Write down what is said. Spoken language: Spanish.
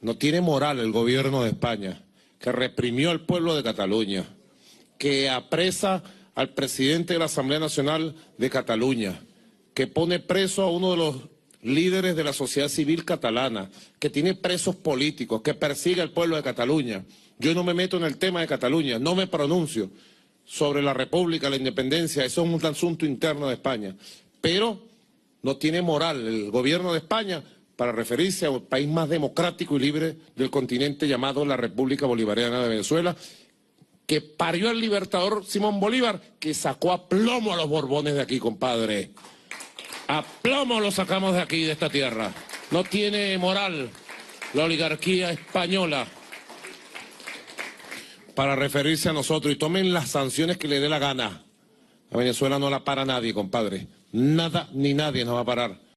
No tiene moral el gobierno de España, que reprimió al pueblo de Cataluña, que apresa al presidente de la Asamblea Nacional de Cataluña, que pone preso a uno de los líderes de la sociedad civil catalana, que tiene presos políticos, que persigue al pueblo de Cataluña. Yo no me meto en el tema de Cataluña, no me pronuncio sobre la República, la independencia, eso es un asunto interno de España. Pero no tiene moral el gobierno de España para referirse a un país más democrático y libre del continente llamado la República Bolivariana de Venezuela, que parió al libertador Simón Bolívar, que sacó a plomo a los Borbones de aquí, compadre. A plomo lo sacamos de aquí, de esta tierra. No tiene moral la oligarquía española para referirse a nosotros, y tomen las sanciones que le dé la gana. A Venezuela no la para nadie, compadre. Nada ni nadie nos va a parar.